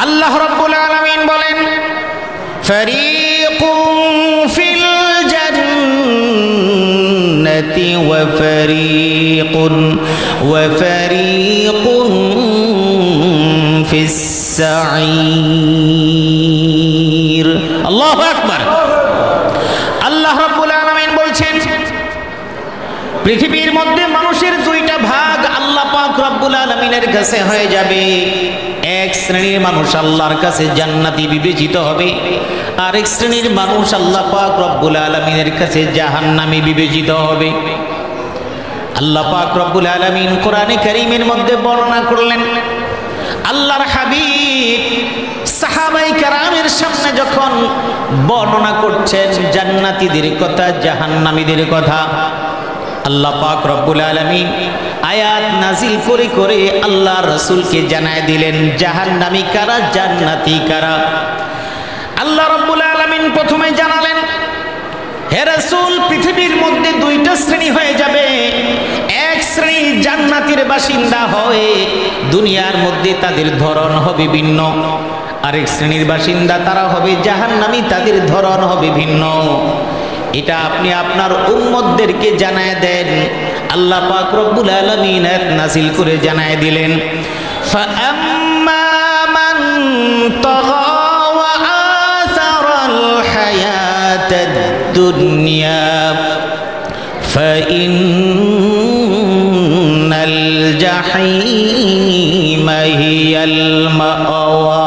আল্লাহ রাব্বুল আলামিন বলেন, ফারীকুন ফিল জান্নাতি ওয়া ফারীকুন ফিস সাঈর। আল্লাহু আকবার। আল্লাহ রাব্বুল আলামিন বলছেন, পৃথিবীর মধ্যে মানুষের দুইটা ভাগ আল্লাহ পাক রব্বুল আলামিনের কাছে হয়ে যাবে। এক শ্রেণীর মানুষ আল্লাহর কাছে জান্নাতি বিবেচিত হবে, আরেক শ্রেণীর মানুষ আল্লাহ পাক রব্বুল আলামিনের কাছে জাহান্নামী বিবেচিত হবে। আল্লাহ পাক রব্বুল আলামিন কোরআনে কারীমের মধ্যে বর্ণনা করলেন, আল্লাহর হাবিব সাহাবায়ে কেরামের সামনে যখন বর্ণনা করছেন জান্নাতীদের কথা, জাহান্নামীদের কথা, আল্লাহ পাক রব্বুল আলামিন আয়াত নাজিল করে করে আল্লাহ রাসূলকে জানায় দিলেন জাহান্নামী কারা, জান্নাতি কারা। আল্লাহ রব্বুল আলামিন প্রথমে জানালেন, হে রাসূল, পৃথিবীর মধ্যে দুইটা শ্রেণী হয়ে যাবে। এক শ্রেণী জান্নাতের বাসিন্দা হয়ে দুনিয়ার মধ্যে তাদের ধরন হবে ভিন্ন, আরেক শ্রেণীর বাসিন্দা তারা হবে জাহান্নামী, তাদের ধরন হবে ভিন্ন। এটা আপনি আপনার উম্মতদেরকে জানায় দেন। আল্লাহ পাক রব্বুল আলামিন আয়াত নাযিল করে জানায় দিলেন, ফাআম্মা মান তাগা ওয়া আসারাল হায়াতাদ দুনিয়া ফাইন্নাল জাহিমা হিয়াল মাওয়া।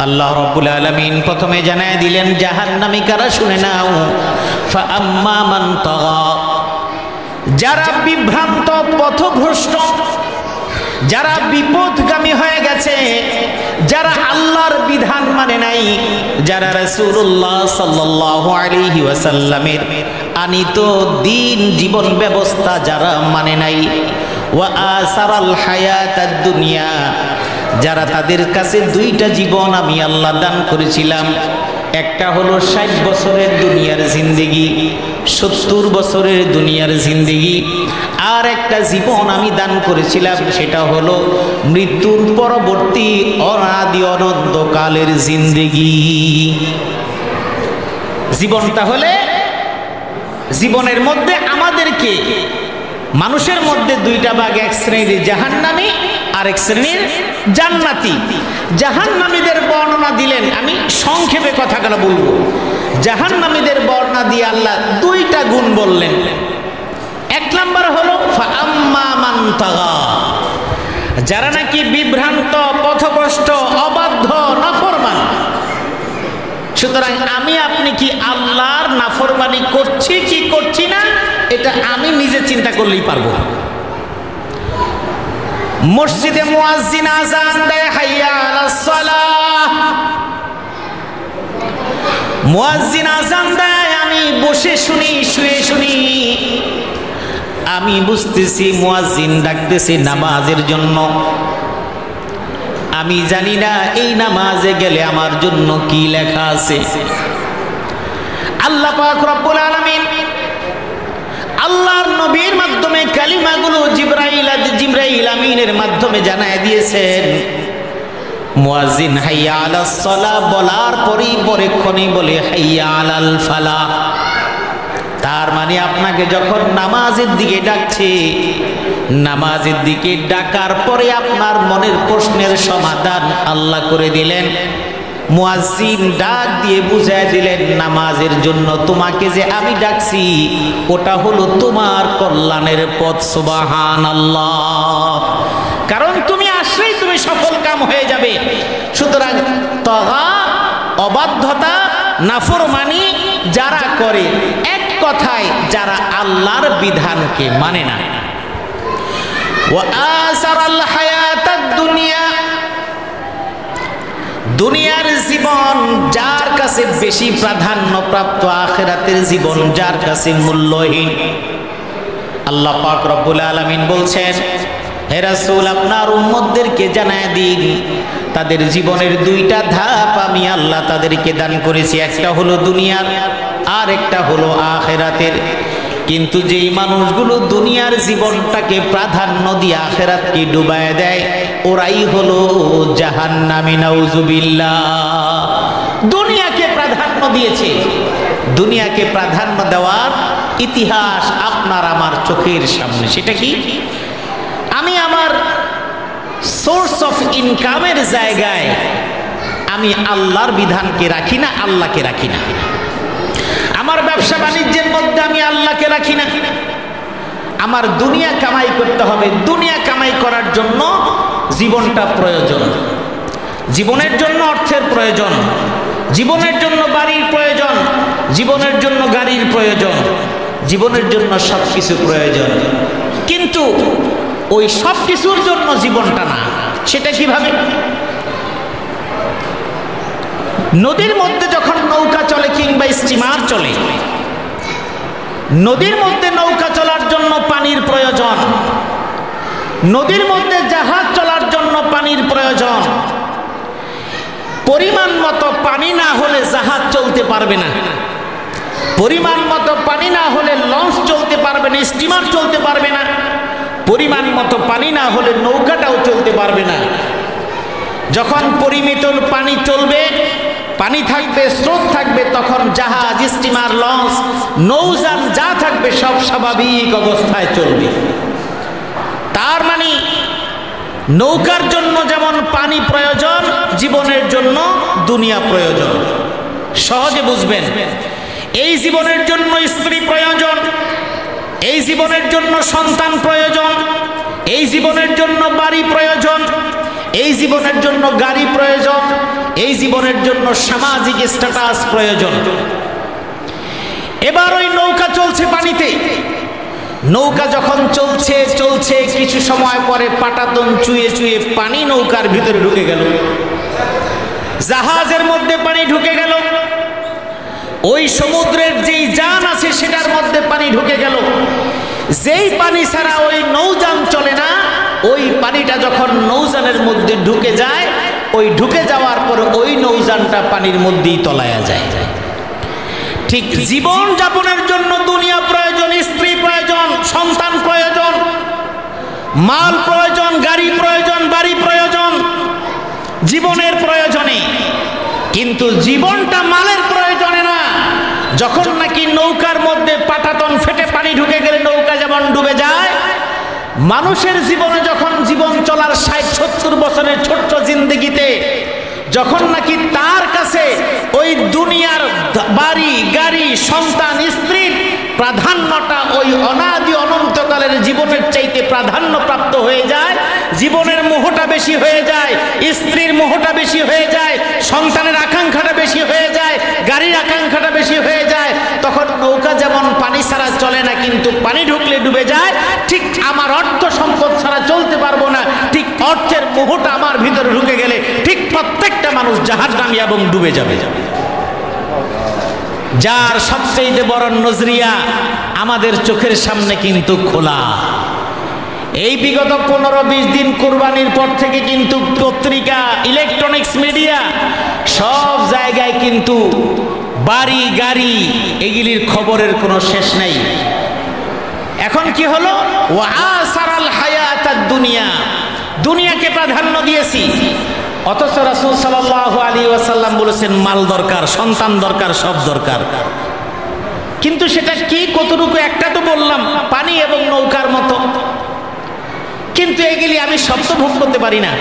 আল্লাহ রাব্বুল আলামিন প্রথমে জানায় দিলেন জাহান্নামী কারা, শুনে নাও। ফাআম্মা মান তাগা, যারা বিভ্রান্ত, পথভ্রষ্ট, যারা বিপথগামী হয়ে গেছে, যারা আল্লাহর বিধান মানে নাই, যারা রাসূলুল্লাহ সাল্লাল্লাহু আলাইহি ওয়াসাল্লামের আনিত দ্বীন জীবন ব্যবস্থা যারা মানে নাই, ওয়া আসারাল হায়াতাদ দুনিয়া, যারা তাদের কাছে দুইটা জীবন আমি আল্লাহ দান করেছিলাম, একটা হলো 60 বছরের দুনিয়ার জিন্দেগি, 70 বছরের দুনিয়ার জিন্দেগি, আর একটা জীবন আমি দান করেছিলাম সেটা হলো মৃত্যুর পরবর্তী অনাদি অনন্তকালের জিন্দেগি। জীবন, তাহলে জীবনের মধ্যে আমাদেরকে মানুষের মধ্যে দুইটা ভাগ, এক শ্রেণীর জাহান্নামী, আরেক শ্রেণীর জান্নাতি। জাহান্নামীদের বর্ণনা দিলেন, আমি সংক্ষেপে কথাগুলো বলবো। জাহান্নামীদের বর্ণনা দিয়ে আল্লাহ দুইটা গুণ বললেন। এক নাম্বার হলো ফাআম্মা মান তাগা, যারা নাকি বিভ্রান্ত, পথভ্রষ্ট, অবাধ্য, নাফরমান। সুতরাং আমি আপনি কি আল্লাহর নাফরমানি করছি কি করছি না, এটা আমি নিজে চিন্তা করলেই পারবো। মসজিদে মুয়াজ্জিন আযান দেয়, হাইয়া আলাস সালাহ, মুয়াজ্জিন আযান দেয়, আমি বসে শুনি, শুয়ে শুনি, আমি বুঝতেছি মুয়াজ্জিন ডাকতেছে নামাজের জন্য। আমি জানি না এই নামাজে গেলে আমার জন্য কি লেখা আছে। আল্লাহ পাক রব্বুল আলামিন আল্লাহর নবীর মাধ্যমে কালিমাগুলো জিবরাইল আমিনের মাধ্যমে জানায় দিয়েছেন। মুয়াজ্জিন হাইয়া আলাস সালাহ বলার পরেই পরক্ষণেই বলে হাইয়া আলাল ফালাহ। তার মানে আপনাকে যখন নামাজের দিকে ডাকছে, নামাজের দিকে ডাকার পরে আপনার মনের প্রশ্নের সমাধান আল্লাহ করে দিলেন। মুয়াজ্জিন ডাক দিয়ে বুঝায় দিলেন, নামাজের জন্য তোমাকে যে আমি ডাকছি ওটা হলো তোমার কল্যাণের পথ। সুবহানাল্লাহ। কারণ তুমি আসলেই তুমি সফল কাম হয়ে যাবে। সুতরাং তাগা, অবাধ্যতা, নাফরমানি যারা করে, এক কথায় যারা আল্লাহর বিধানকে মানে না। ওয়া আসারাল হায়াতাদ দুনিয়া, দুনিয়ার জীবন যার কাছে বেশি প্রাধান্য প্রাপ্ত, আখিরাতের জীবন যার কাছে মূল্যহীন। আল্লাহ পাক রব্বুল আলামিন বলছেন, হে রাসূল, আপনার উম্মতদেরকে জানায় দিন তাদের জীবনের দুইটা ধাপ আমি আল্লাহ তাদেরকে দান করেছি, একটা হলো দুনিয়ার, আর একটা হলো আখিরাতের। কিন্তু যেই মানুষগুলো দুনিয়ার জীবনটাকে প্রাধান্য দিয়ে আখিরাতকে ডুবায় দেয়, ওরাই হলো জাহান্নামী, নাউজুবিল্লাহ। দুনিয়াকে প্রাধান্য দিয়েছে। দুনিয়াকে প্রাধান্য দেওয়ার ইতিহাস আপনার আমার চোখের সামনে। সেটা কি? আমি আমার সোর্স অফ ইনকামের জায়গায় আমি আল্লাহর বিধানকে রাখি না, আল্লাহকে রাখি না। আমার ব্যবসা বাণিজ্যের মধ্যে আমি আল্লাহকে রাখি না। আমার দুনিয়া কামাই করতে হবে। দুনিয়া কামাই করার জন্য জীবনটা প্রয়োজন, জীবনের জন্য অর্থের প্রয়োজন, জীবনের জন্য বাড়ির প্রয়োজন, জীবনের জন্য গাড়ির প্রয়োজন, জীবনের জন্য সব কিছু প্রয়োজন। কিন্তু ওই সব কিছুর জন্য জীবনটা না। সেটা কিভাবে? নদীর মধ্যে যখন নৌকা চলে কিংবা স্টিমার চলে, নদীর মধ্যে নৌকা চলার জন্য পানির প্রয়োজন, নদীর মধ্যে জাহাজ চলার জন্য পানির প্রয়োজন। পরিমাণ মতো পানি না হলে জাহাজ চলতে পারবে না, পরিমাণ মতো পানি না হলে লঞ্চ চলতে পারবে না, স্টিমার চলতে পারবে না, পরিমাণ মতো পানি না হলে নৌকাটাও চলতে পারবে না। যখন পরিমিত পানি চলবে, পানি থাকবে, স্রোত থাকবে, তখন জাহাজ, স্টিমার, লঞ্চ, নৌযান যা থাকবে সব স্বাভাবিক অবস্থায় চলবে। তার মানে নৌকার জন্য যেমন পানি প্রয়োজন, জীবনের জন্য দুনিয়া প্রয়োজন। সহজে বুঝবেন। এই জীবনের জন্য স্ত্রী প্রয়োজন, এই জীবনের জন্য সন্তান প্রয়োজন, এই জীবনের জন্য বাড়ি প্রয়োজন, এই জীবনের জন্য গাড়ি প্রয়োজন, এই জীবনের জন্য সামাজিক স্ট্যাটাস প্রয়োজন। এবার ওই নৌকা চলছে পানিতে। নৌকা যখন চলছে চলছে কিছু সময় পরে পাটাতন চুয়ে চুয়ে পানি নৌকার ভিতরে ঢুকে গেল, জাহাজের মধ্যে পানি ঢুকে গেল, ওই সমুদ্রের যেই যান আছে সেটার মধ্যে পানি ঢুকে গেল। যেই পানি ছাড়া ওই নৌযান চলে না, ওই পানিটা যখন নৌযানের মধ্যে ঢুকে যায়, ওই ঢুকে যাওয়ার পর ওই নৌযানটা পানির মধ্যেই তলায়া যায়। ঠিক জীবন যাপনের জন্য দুনিয়া প্রয়োজন, স্ত্রী প্রয়োজন, সন্তান প্রয়োজন, মাল প্রয়োজন, গাড়ি প্রয়োজন, বাড়ি প্রয়োজন, জীবনের প্রয়োজনে। কিন্তু জীবনটা মালের প্রয়োজনে না। যখন নাকি নৌকার মধ্যে পাটাতন ফেটে পানি ঢুকে গেলে নৌকা যেমন ডুবে যায়, মানুষের জীবনে যখন জীবন চলার ৬০-৭০ বছরের ছোট্ট জিন্দেগিতে যখন নাকি তার কাছে ওই দুনিয়ার বাড়ি, গাড়ি, সন্তান, স্ত্রীর প্রাধান্যটা ওই অনাদি অনন্তকালের জীবনের চাইতে প্রাধান্য প্রাপ্ত হয়ে যায়, জীবনের মোহটা বেশি হয়ে যায়, স্ত্রীর মোহটা বেশি হয়ে যায়, সন্তানের আকাঙ্ক্ষাটা বেশি হয়ে যায়, গাড়ির আকাঙ্ক্ষাটা বেশি হয়ে যায়, তখন নৌকা যেমন পানি ছাড়া চলে না কিন্তু পানি ঢুকলে ডুবে যায়, ঠিক আমার অর্থ সম্পদ ছাড়া চলতে পারবো না, ঠিক অর্থের মোহটা আমার ভিতরে ঢুকে গেলে ঠিক প্রত্যেকটা মানুষ জাহান্নামী এবং ডুবে যাবে। যার সবচেয়ে বড় নজরিয়া আমাদের চোখের সামনে কিন্তু খোলা। এই বিগত 15-20 দিন কুরবানির পর থেকে কিন্তু পত্রিকা, ইলেকট্রনিক্স মিডিয়া সব জায়গায় কিন্তু বাড়ি, গাড়ি এগুলির খবরের কোনো শেষ নাই। এখন কি হলো? ওয়াসারাল হায়াতাদ দুনিয়া, দুনিয়াকে প্রাধান্য দিয়েছি। অথচ রাসূল সাল্লাল্লাহু আলাইহি ওয়াসাল্লাম বলেছেন মাল দরকার, সন্তান দরকার, সব দরকার। কিন্তু সেটা কি, কতটুকু? একটা তো বললাম পানি এবং নৌকার মতো। কিন্তু এগুলি আমি সব তো ভোগ করতে পারি না।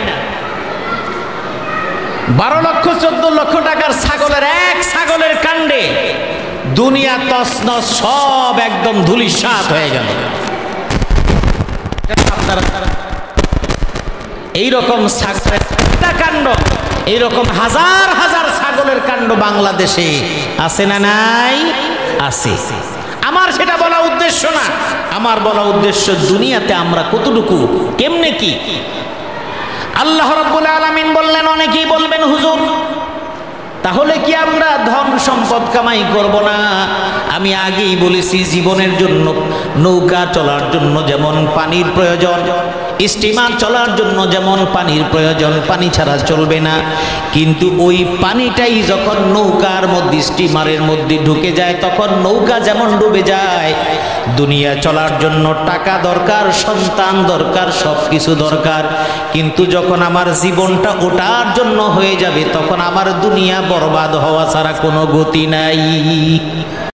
12 লক্ষ 14 লক্ষ টাকার ছাগলের এক ছাগলের কাণ্ডে দুনিয়া তছনছ, সব একদম ধূলিসাৎ হয়ে গেল। এইরকম কাণ্ড, এইরকম হাজার হাজার ছাগলের কাণ্ড বাংলাদেশে আছে না নাই? আছে। আমার সেটা বলা উদ্দেশ্য না, আমার বলা উদ্দেশ্য দুনিয়াতে আমরা কতটুকু, কেমনে কি। আল্লাহ রাব্বুল আলামিন বললেন, অনেকেই বলবেন হুজুর তাহলে কি আমরা ধন সম্পদ কামাই করব না? আমি আগেই বলেছি জীবনের জন্য নৌকা চলার জন্য যেমন পানির প্রয়োজন, স্টিমার চলার জন্য যেমন পানির প্রয়োজন, পানি ছাড়া চলবে না। কিন্তু ওই পানিটাই যখন নৌকার মধ্যে, স্টিমারের মধ্যে ঢুকে যায়, তখন নৌকা যেমন ডুবে যায়, দুনিয়া চলার জন্য টাকা দরকার, সন্তান দরকার, সব কিছু দরকার, কিন্তু যখন আমার জীবনটা ওটার জন্য হয়ে যাবে তখন আমার দুনিয়া বরবাদ হওয়া ছাড়া কোনো গতি নাই।